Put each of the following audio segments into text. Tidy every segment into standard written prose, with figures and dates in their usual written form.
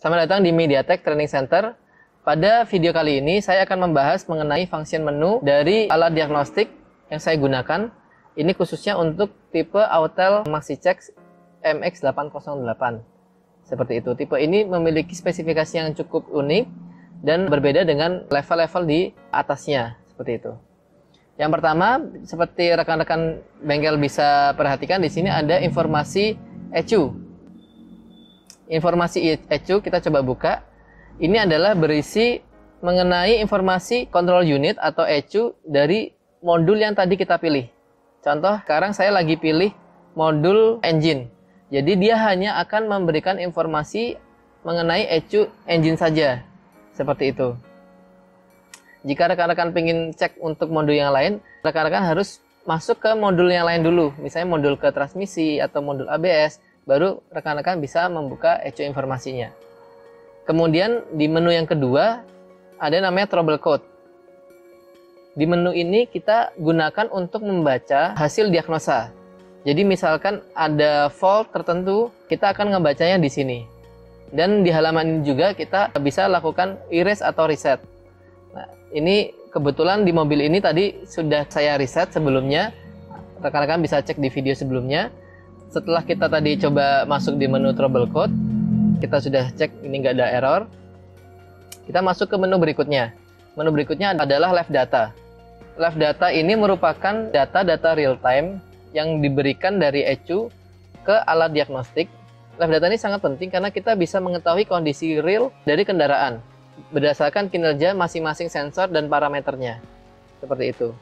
Selamat datang di MediaTek Training Center. Pada video kali ini saya akan membahas mengenai function menu dari alat diagnostik yang saya gunakan. Ini khususnya untuk tipe Autel MaxiCheck MX808. Seperti itu. Tipe ini memiliki spesifikasi yang cukup unik dan berbeda dengan level-level di atasnya. Seperti itu. Yang pertama, seperti rekan-rekan bengkel bisa perhatikan, di sini ada informasi ECU. Informasi ECU kita coba buka. Ini adalah berisi mengenai informasi control unit atau ECU dari modul yang tadi kita pilih. Contoh, sekarang saya lagi pilih modul engine. Jadi dia hanya akan memberikan informasi mengenai ECU engine saja. Seperti itu. Jika rekan-rekan ingin cek untuk modul yang lain, rekan-rekan harus masuk ke modul yang lain dulu. Misalnya modul ke transmisi atau modul ABS. Baru rekan-rekan bisa membuka ECU informasinya. Kemudian di menu yang kedua ada namanya trouble code. Di menu ini kita gunakan untuk membaca hasil diagnosa. Jadi misalkan ada fault tertentu, kita akan membacanya di sini. Dan di halaman ini juga kita bisa lakukan erase atau reset. Nah, ini kebetulan di mobil ini tadi sudah saya reset sebelumnya. Rekan-rekan bisa cek di video sebelumnya. Setelah kita tadi coba masuk di menu trouble code, kita sudah cek ini nggak ada error. Kita masuk ke menu berikutnya. Menu berikutnya adalah live data. Live data ini merupakan data-data real time yang diberikan dari ECU ke alat diagnostik. Live data ini sangat penting karena kita bisa mengetahui kondisi real dari kendaraan berdasarkan kinerja masing-masing sensor dan parameternya. Seperti itu.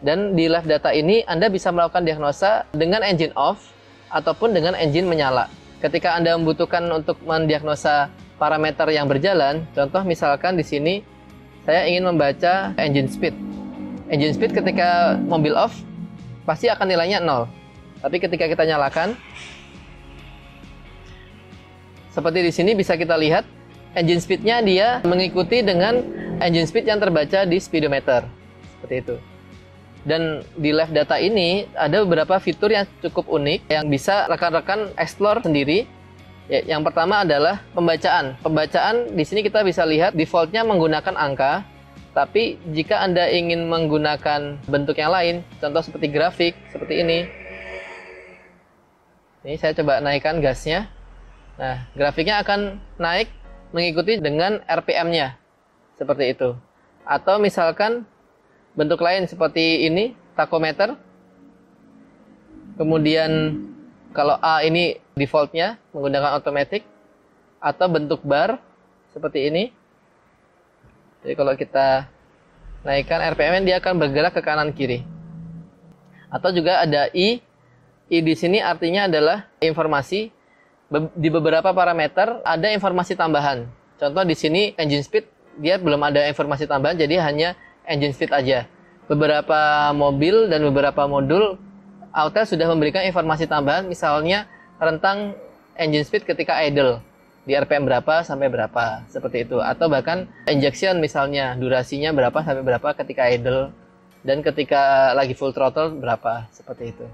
Dan di live data ini Anda bisa melakukan diagnosa dengan engine off ataupun dengan engine menyala. Ketika Anda membutuhkan untuk mendiagnosa parameter yang berjalan, contoh misalkan di sini saya ingin membaca engine speed. Engine speed ketika mobil off pasti akan nilainya 0. Tapi ketika kita nyalakan, seperti di sini bisa kita lihat engine speednya dia mengikuti dengan engine speed yang terbaca di speedometer. Seperti itu. Dan di live data ini ada beberapa fitur yang cukup unik yang bisa rekan-rekan explore sendiri. Yang pertama adalah pembacaan. Pembacaan di sini kita bisa lihat defaultnya menggunakan angka. Tapi jika Anda ingin menggunakan bentuk yang lain, contoh seperti grafik, seperti ini. Ini saya coba naikkan gasnya. Nah, grafiknya akan naik mengikuti dengan RPM-nya. Seperti itu. Atau misalkan bentuk lain seperti ini, tachometer. Kemudian kalau A ini defaultnya menggunakan automatic. Atau bentuk bar seperti ini. Jadi kalau kita naikkan RPM dia akan bergerak ke kanan kiri. Atau juga ada I. I di sini artinya adalah informasi. Di beberapa parameter ada informasi tambahan. Contoh di sini engine speed dia belum ada informasi tambahan, jadi hanya engine speed aja. Beberapa mobil dan beberapa modul Autel sudah memberikan informasi tambahan, misalnya rentang engine speed ketika idle di RPM berapa sampai berapa, seperti itu. Atau bahkan injection misalnya durasinya berapa sampai berapa ketika idle dan ketika lagi full throttle berapa, seperti itu.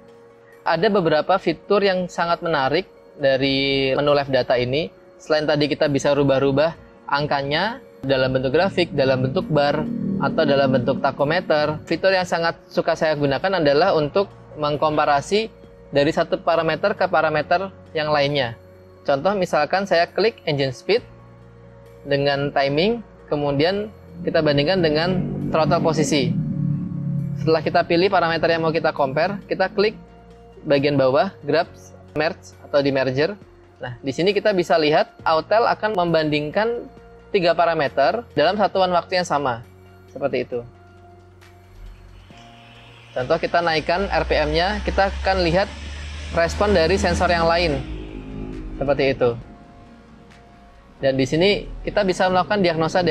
Ada beberapa fitur yang sangat menarik dari menu live data ini. Selain tadi kita bisa rubah-rubah angkanya dalam bentuk grafik, dalam bentuk bar, atau dalam bentuk tachometer. Fitur yang sangat suka saya gunakan adalah untuk mengkomparasi dari satu parameter ke parameter yang lainnya. Contoh misalkan saya klik engine speed dengan timing, kemudian kita bandingkan dengan throttle posisi. Setelah kita pilih parameter yang mau kita compare, kita klik bagian bawah, grab, merge atau di merger. Nah, di sini kita bisa lihat Autel akan membandingkan 3 parameter dalam satuan waktu yang sama. Seperti itu. Contoh kita naikkan RPM-nya, kita akan lihat respon dari sensor yang lain. Seperti itu. Dan di sini kita bisa melakukan diagnosa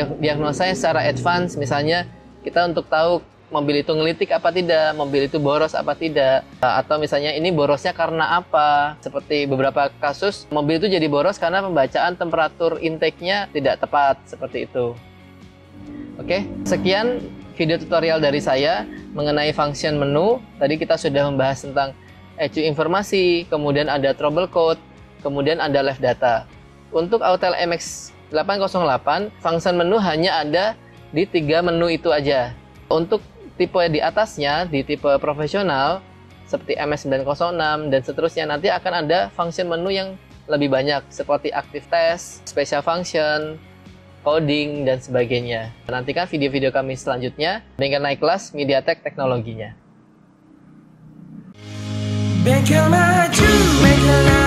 yang secara advance. Misalnya kita untuk tahu mobil itu ngelitik apa tidak, mobil itu boros apa tidak, atau misalnya ini borosnya karena apa. Seperti beberapa kasus mobil itu jadi boros karena pembacaan temperatur intake-nya tidak tepat, seperti itu. Oke, sekian video tutorial dari saya mengenai function menu. Tadi kita sudah membahas tentang ECU informasi, kemudian ada trouble code, kemudian ada live data. Untuk Autel MX 808, function menu hanya ada di 3 menu itu aja. Untuk tipe di atasnya, di tipe profesional, seperti MS906 dan seterusnya, nanti akan ada function menu yang lebih banyak, seperti active test, special function, coding, dan sebagainya. Nantikan video-video kami selanjutnya. Bengkel naik kelas MediaTek teknologinya. Bengkel maju, bengkel